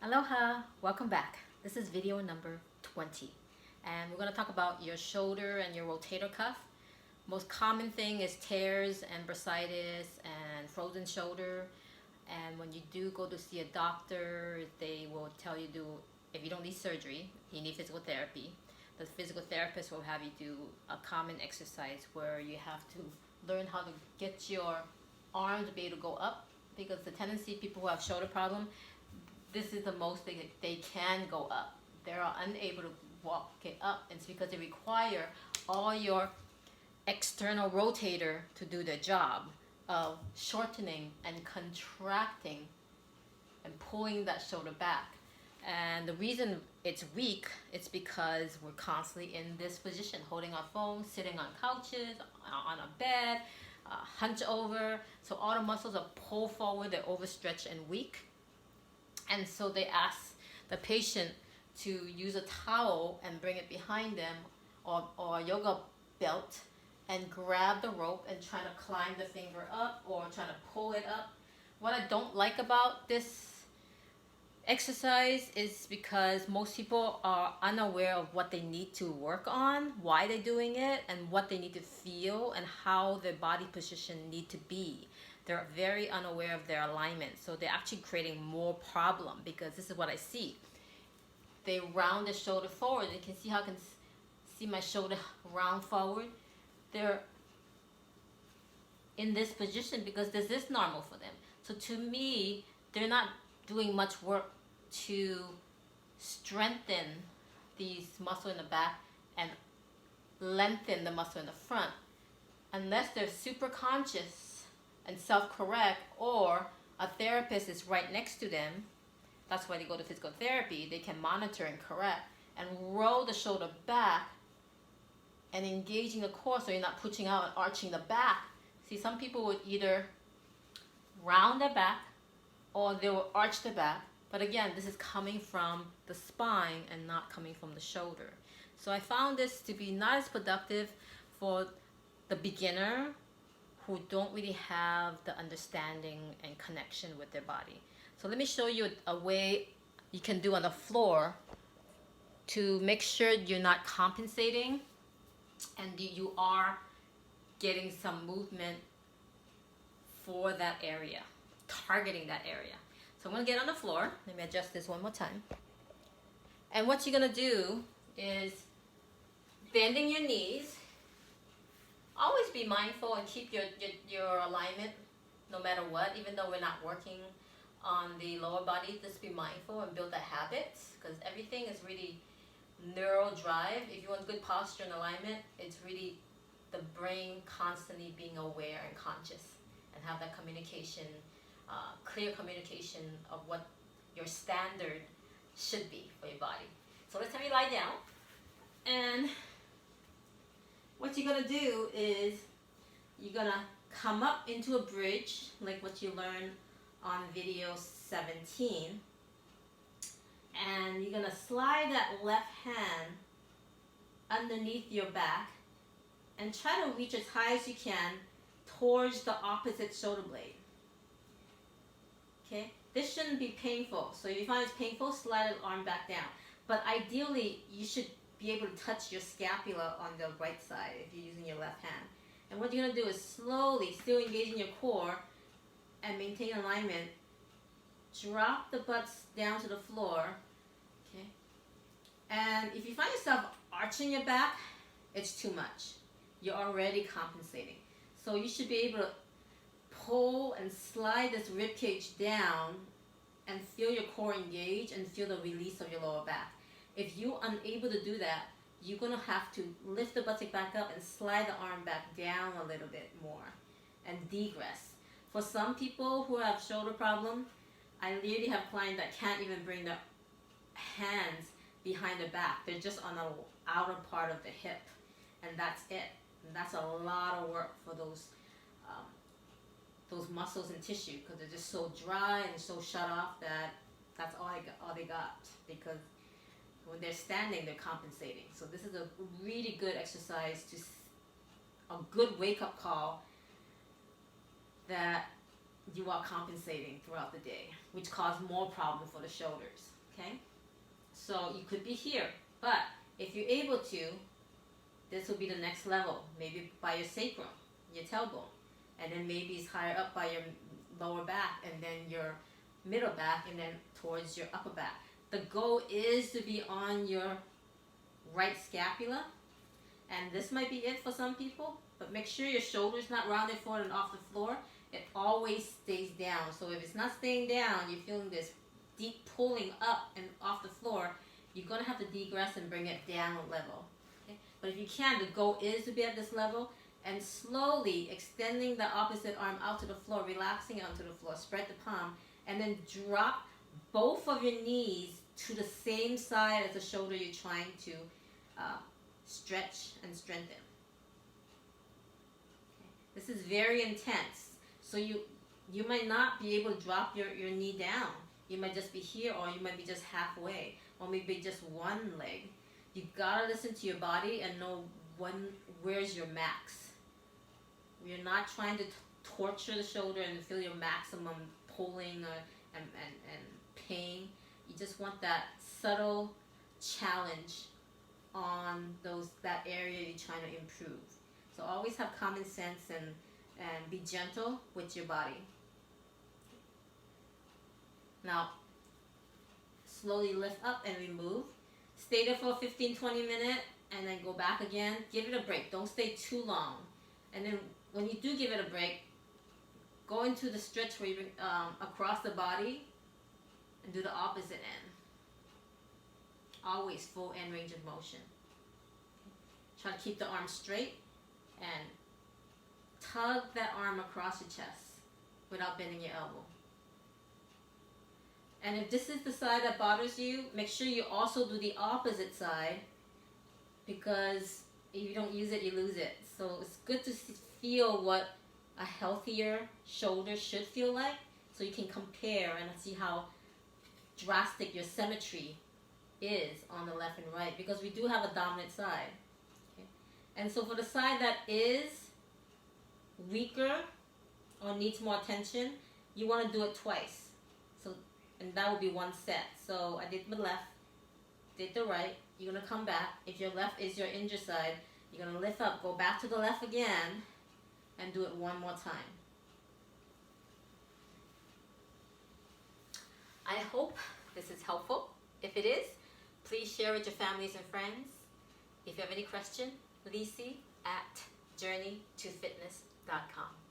Aloha, welcome back. This is video number 20 and we're going to talk about your shoulder and your rotator cuff. Most common thing is tears and bursitis and frozen shoulder, and when you do go to see a doctor, they will tell you to, if you don't need surgery, you need physical therapy. The physical therapist will have you do a common exercise where you have to learn how to get your arms to be able to go up, because the tendency, people who have shoulder problem, this is the most they can go up. They are unable to walk it up. It's because they require all your external rotator to do the job of shortening and contracting and pulling that shoulder back. And the reason it's weak, it's because we're constantly in this position, holding our phone, sitting on couches, on a bed, hunch over. So all the muscles are pulled forward, they're overstretched and weak. And so they ask the patient to use a towel and bring it behind them, or a yoga belt, and grab the rope and try to climb the finger up or try to pull it up. What I don't like about this exercise is because most people are unaware of what they need to work on, why they're doing it, and what they need to feel and how their body position need to be. They're very unaware of their alignment, so they're actually creating more problem, because this is what I see. They round the shoulder forward. You can see how I can see my shoulder round forward. They're in this position because this is normal for them. So to me, they're not doing much work to strengthen these muscles in the back and lengthen the muscle in the front, unless they're super conscious and self-correct, or a therapist is right next to them. That's why they go to physical therapy. They can monitor and correct and roll the shoulder back and engaging the core, so you're not pushing out and arching the back. See, some people would either round their back or they will arch the back, but again, this is coming from the spine and not coming from the shoulder. So I found this to be not as productive for the beginner who don't really have the understanding and connection with their body. So let me show you a way you can do on the floor to make sure you're not compensating and you are getting some movement for that area, targeting that area. So I'm gonna get on the floor. Let me adjust this one more time. And what you're gonna do is bending your knees. Always be mindful and keep your alignment no matter what, even though we're not working on the lower body. Just be mindful and build that habit, because everything is really neural drive. If you want good posture and alignment, it's really the brain constantly being aware and conscious and have that communication, clear communication of what your standard should be for your body. So let's have you lie down, and what you're gonna do is you're gonna come up into a bridge like what you learned on video 17, and you're gonna slide that left hand underneath your back and try to reach as high as you can towards the opposite shoulder blade. Okay, this shouldn't be painful, so if you find it's painful, slide the arm back down, but ideally you should be able to touch your scapula on the right side if you're using your left hand. And what you're going to do is slowly, still engaging your core and maintain alignment, drop the butts down to the floor. Okay, and if you find yourself arching your back, it's too much. You're already compensating. So you should be able to pull and slide this rib cage down and feel your core engage and feel the release of your lower back. If you're unable to do that, you're going to have to lift the buttock back up and slide the arm back down a little bit more and degress. For some people who have shoulder problem, I literally have clients that can't even bring their hands behind the back. They're just on the outer part of the hip, and that's it. And that's a lot of work for those muscles and tissue, because they're just so dry and so shut off that that's all they got, because when they're standing, they're compensating. So this is a really good exercise, a good wake-up call that you are compensating throughout the day, which cause more problem for the shoulders. Okay, so you could be here, but if you're able to, this will be the next level, maybe by your sacrum, your tailbone, and then maybe it's higher up by your lower back, and then your middle back, and then towards your upper back. The goal is to be on your right scapula, and this might be it for some people, but make sure your shoulder's not rounded forward and off the floor. It always stays down. So if it's not staying down, you're feeling this deep pulling up and off the floor, you're going to have to degress and bring it down a level. Okay? But if you can, the goal is to be at this level, and slowly extending the opposite arm out to the floor, relaxing it onto the floor, spread the palm, and then drop both of your knees to the same side as the shoulder you're trying to stretch and strengthen. Okay. This is very intense. So you might not be able to drop your knee down. You might just be here, or you might be just halfway, or maybe just one leg. You gotta listen to your body and know where's your max. You're not trying to torture the shoulder and feel your maximum pulling and pain. You just want that subtle challenge on that area you're trying to improve. So always have common sense and be gentle with your body. Now, slowly lift up and remove. Stay there for 15-20 minutes and then go back again. Give it a break. Don't stay too long. And then when you do give it a break, go into the stretch where you bring across the body and do the opposite end. Always full end range of motion. Try to keep the arm straight and tug that arm across your chest without bending your elbow. And if this is the side that bothers you, make sure you also do the opposite side, because if you don't use it, you lose it. So it's good to feel what a healthier shoulder should feel like, so you can compare and see how drastic your symmetry is on the left and right, because we do have a dominant side. Okay? And so for the side that is weaker or needs more attention, you want to do it twice. And that will be one set. So I did the left, did the right. You're going to come back. If your left is your injured side, you're going to lift up, go back to the left again, and do it one more time. I hope this is helpful. If it is, please share with your families and friends. If you have any question, Lisi at journeytofitness.com.